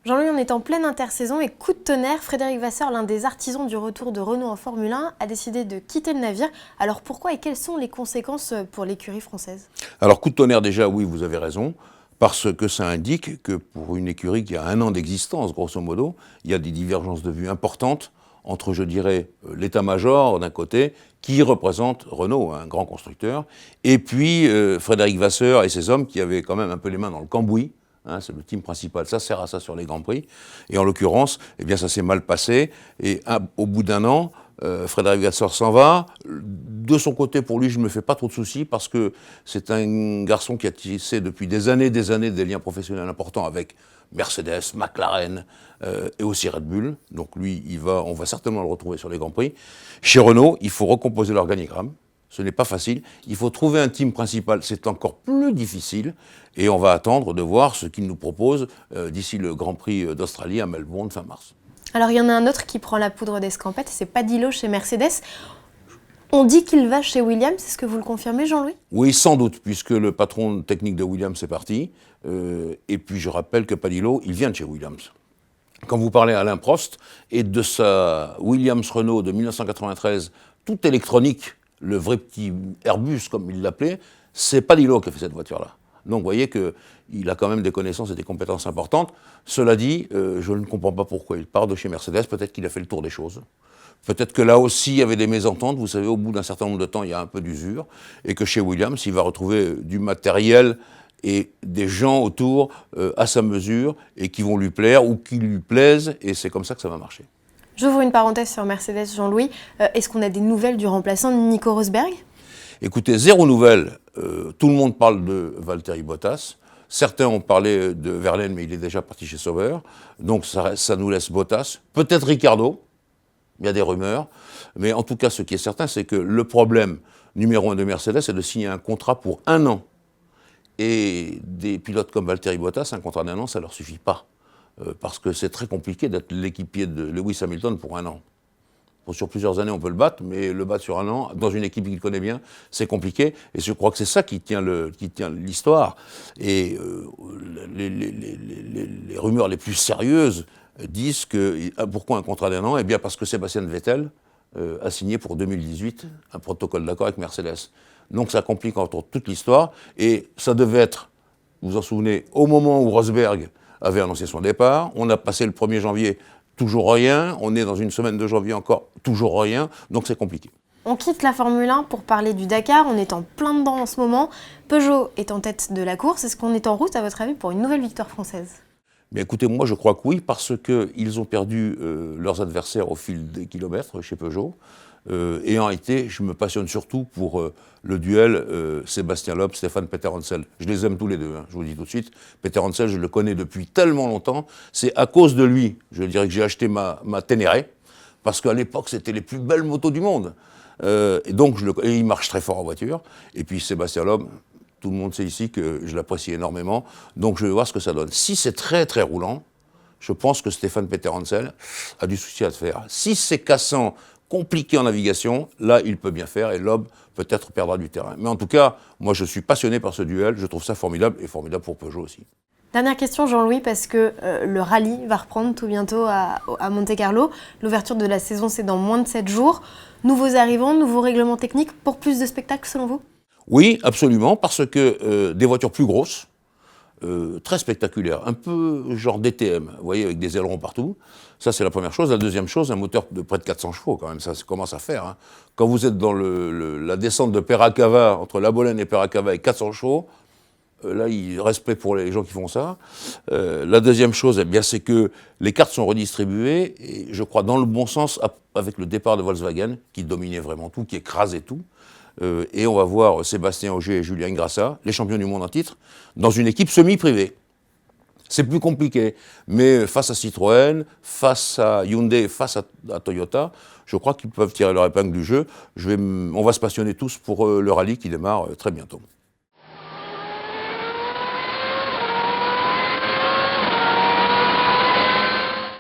Jean-Louis, on est en pleine intersaison et coup de tonnerre, Frédéric Vasseur, l'un des artisans du retour de Renault en Formule 1, a décidé de quitter le navire. Alors pourquoi et quelles sont les conséquences pour l'écurie française? Alors coup de tonnerre déjà, oui, vous avez raison, parce que ça indique que pour une écurie qui a 1 an d'existence, grosso modo, il y a des divergences de vues importantes entre, je dirais, l'état-major d'un côté, qui représente Renault, un grand constructeur, et puis Frédéric Vasseur et ses hommes qui avaient quand même un peu les mains dans le cambouis. Hein, c'est le team principal, ça sert à ça sur les Grands Prix. Et en l'occurrence, eh bien, ça s'est mal passé. Et au bout d'1 an, Frédéric Vasseur s'en va. De son côté, pour lui, je ne me fais pas trop de soucis parce que c'est un garçon qui a tissé depuis des années des liens professionnels importants avec Mercedes, McLaren et aussi Red Bull. Donc lui, on va certainement le retrouver sur les Grands Prix. Chez Renault, il faut recomposer l'organigramme. Ce n'est pas facile. Il faut trouver un team principal. C'est encore plus difficile. Et on va attendre de voir ce qu'il nous propose d'ici le Grand Prix d'Australie à Melbourne fin mars. Alors il y en a un autre qui prend la poudre d'escampette, c'est Padillo chez Mercedes. On dit qu'il va chez Williams, est-ce que vous le confirmez, Jean-Louis? Oui, sans doute, puisque le patron technique de Williams est parti. Et puis je rappelle que Padillo, il vient de chez Williams. Quand vous parlez à Alain Prost et de sa Williams Renault de 1993, toute électronique, le vrai petit Airbus, comme il l'appelait, c'est Padillo qui a fait cette voiture-là. Donc vous voyez qu'il a quand même des connaissances et des compétences importantes. Cela dit, je ne comprends pas pourquoi il part de chez Mercedes. Peut-être qu'il a fait le tour des choses. Peut-être que là aussi, il y avait des mésententes. Vous savez, au bout d'un certain nombre de temps, il y a un peu d'usure. Et que chez Williams, il va retrouver du matériel et des gens autour à sa mesure et qui vont lui plaire ou qui lui plaisent. Et c'est comme ça que ça va marcher. J'ouvre une parenthèse sur Mercedes, Jean-Louis. Est-ce qu'on a des nouvelles du remplaçant de Nico Rosberg? Écoutez, zéro nouvelle. Tout le monde parle de Valtteri Bottas. Certains ont parlé de Verlaine, mais il est déjà parti chez Sauber. Donc ça nous laisse Bottas. Peut-être Ricciardo. Il y a des rumeurs. Mais en tout cas, ce qui est certain, c'est que le problème numéro 1 de Mercedes, c'est de signer un contrat pour 1 an. Et des pilotes comme Valtteri Bottas, un contrat d'1 an, ça ne leur suffit pas. Parce que c'est très compliqué d'être l'équipier de Lewis Hamilton pour 1 an. Sur plusieurs années, on peut le battre, mais le battre sur 1 an, dans une équipe qu'il connaît bien, c'est compliqué. Et je crois que c'est ça qui tient l'histoire. Et les rumeurs les plus sérieuses disent que, pourquoi un contrat d'1 an? Eh bien parce que Sébastien Vettel a signé pour 2018 un protocole d'accord avec Mercedes. Donc ça complique encore toute l'histoire. Et ça devait être, vous vous en souvenez, au moment où Rosberg avait annoncé son départ. On a passé le 1er janvier, toujours rien. On est dans une semaine de janvier encore, toujours rien. Donc c'est compliqué. On quitte la Formule 1 pour parler du Dakar. On est en plein dedans en ce moment. Peugeot est en tête de la course. Est-ce qu'on est en route, à votre avis, pour une nouvelle victoire française? Mais écoutez, moi je crois que oui, parce qu'ils ont perdu leurs adversaires au fil des kilomètres chez Peugeot. Et en réalité, je me passionne surtout pour le duel Sébastien Loeb, Stéphane Peterhansel. Je les aime tous les deux, hein, je vous le dis tout de suite. Peterhansel, je le connais depuis tellement longtemps. C'est à cause de lui, je dirais que j'ai acheté ma Ténéré, parce qu'à l'époque, c'était les plus belles motos du monde. Et donc, et il marche très fort en voiture. Et puis Sébastien Loeb, tout le monde sait ici que je l'apprécie énormément. Donc je vais voir ce que ça donne. Si c'est très très roulant, je pense que Stéphane Peterhansel a du souci à se faire. Si c'est cassant, compliqué en navigation, là il peut bien faire et Loeb peut-être perdra du terrain. Mais en tout cas, moi je suis passionné par ce duel, je trouve ça formidable et formidable pour Peugeot aussi. Dernière question, Jean-Louis, parce que le rallye va reprendre tout bientôt à Monte-Carlo. L'ouverture de la saison, c'est dans moins de 7 jours. Nouveaux arrivants, nouveaux règlements techniques pour plus de spectacles selon vous? Oui, absolument, parce que des voitures plus grosses, très spectaculaires, un peu genre DTM, vous voyez, avec des ailerons partout. Ça, c'est la première chose. La deuxième chose, un moteur de près de 400 chevaux, quand même, ça commence à faire. Hein. Quand vous êtes dans la descente de Peracava, entre La Bolène et Peracava, avec 400 chevaux, là, il respect pour les gens qui font ça. La deuxième chose, eh bien, c'est que les cartes sont redistribuées, et je crois dans le bon sens, avec le départ de Volkswagen, qui dominait vraiment tout, qui écrasait tout. Et on va voir Sébastien Ogier et Julien Grassa, les champions du monde en titre, dans une équipe semi-privée. C'est plus compliqué, mais face à Citroën, face à Hyundai, face à Toyota, je crois qu'ils peuvent tirer leur épingle du jeu. On va se passionner tous pour le rallye qui démarre très bientôt.